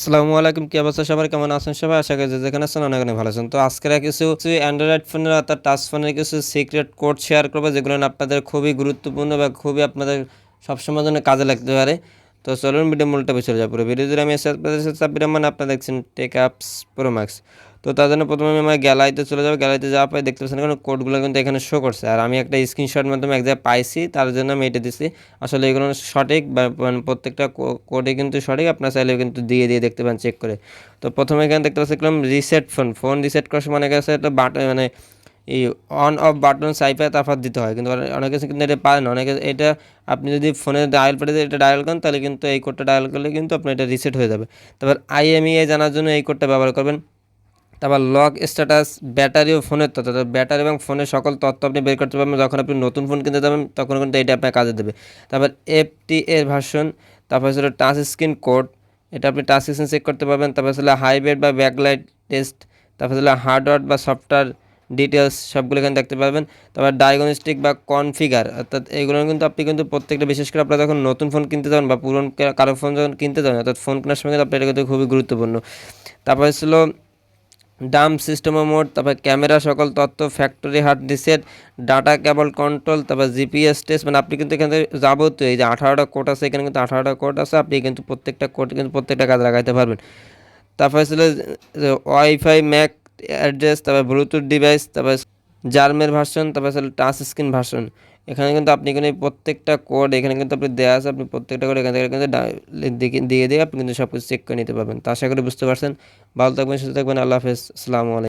আসসালামু আলাইকুম, কি অবস্থা সবার, কেমন আছেন সবাই? আশা করি যে যেখানে আছেন অনেক অনেক ভালো আছেন। তো আজকের কিছু অ্যান্ড্রয়েড ফোনের অর্থাৎ টাচ ফোনের কিছু সিক্রেট কোড শেয়ার করবো, যেগুলো আপনাদের খুবই গুরুত্বপূর্ণ বা খুবই আপনাদের সবসময় জন্য কাজে লাগতে পারে। তো চলুন ভিডিও মূলটা চলে যায়। পুরো ভিডিও জুড়ে আমি সাব্বির রহমান, আপনারা দেখছেন টেক অ্যাপস প্রো ম্যাক্স। তো তার জন্য প্রথমে আমি আমার গ্যালারিতে চলে যাবো। গ্যালারিতে যাওয়ার পরে দেখতে পাচ্ছেন এখানে কোডগুলো কিন্তু এখানে শো করছে, আর আমি একটা স্ক্রিনশট মাধ্যমে এক জায়গায় পাইছি, তার জন্য আমি এটা দিচ্ছি। আসলে এগুলো সঠিক বা প্রত্যেকটা কোডে কিন্তু সঠিক, আপনার চাইলে কিন্তু দিয়ে দেখতে পান চেক করে। তো প্রথমে এখানে দেখতে পাচ্ছিলাম রিসেট ফোন রিসেট করার সময় অনেক আছে একটা বাটন, মানে এই অন অফ বাটন সাইপে তারপর দিতে হয়, কিন্তু অনেকে কিন্তু এটা পারে না। অনেকে এটা আপনি যদি ফোনে ডায়াল প্যাডে এটা ডায়াল করেন, তাহলে কিন্তু এই কোডটা ডায়াল করলে কিন্তু আপনার এটা রিসেট হয়ে যাবে। তারপর IMEI জানার জন্য এই কোডটা ব্যবহার করবেন। তারপর লক স্ট্যাটাস, ব্যাটারি ও ফোনের তথ্য, ব্যাটারি এবং ফোনের সকল তথ্য আপনি বের করতে পারবেন। যখন আপনি নতুন ফোন কিনতে যাবেন তখন কিন্তু এটা আপনার কাজে দেবে। তারপর FTA ভার্সন, তারপর হচ্ছে টাচ স্ক্রিন কোড, এটা আপনি টাচ স্ক্রিন চেক করতে পারবেন। তারপর হচ্ছে হাইব্রিড বা ব্যাকলাইট টেস্ট, তারপর হচ্ছে হার্ডওয়্যার বা সফটওয়্যার ডিটেলস, সবগুলো এখানে দেখতে পাবেন। তারপর ডায়াগনস্টিক বা কনফিগার, অর্থাৎ এগুলো কিন্তু আপনি কিন্তু প্রত্যেকটা, বিশেষ করে আপনারা যখন নতুন ফোন কিনতে যাবেন বা পুরনো কারো ফোন যখন কিনতে যাবেন, অর্থাৎ ফোন কেনার সময় কিন্তু আপনার এটা কিন্তু খুবই গুরুত্বপূর্ণ। তারপর ছিল ডাম্প সিস্টেম মোড, তারপর ক্যামেরা সকল তথ্য, factory hard reset, data cable control, তারপর জিপিএস টেস্ট। মানে আপনি কিন্তু এখানে যাবতীয় এই যে 18টা কোড আছে, এখানে কিন্তু 18টা কোড আছে, আপনি কিন্তু প্রত্যেকটা কোড কিন্তু প্রত্যেকটা কাজে লাগাইতে পারবেন। তারপরে ছিল ওয়াইফাই ম্যাক অ্যাড্রেস, তারপর ব্লুটুথ ডিভাইস, তারপর জার্মের ভার্সন, তারপর ছিল টাচ স্ক্রিন ভার্সন। এখানে কিন্তু আপনি কিন্তু প্রত্যেকটা কোড এখানে কিন্তু আপনি দেওয়া আছে, আপনি প্রত্যেকটা কোড এখান থেকে কিন্তু দিয়ে আপনি কিন্তু সব কিছু চেক করে নিতে পারবেন। তো আশা করি বুঝতে পারছেন। ভালো থাকবেন, সুস্থ থাকবেন, আল্লাহ হাফেজ, আসসালামু আলাইকুম।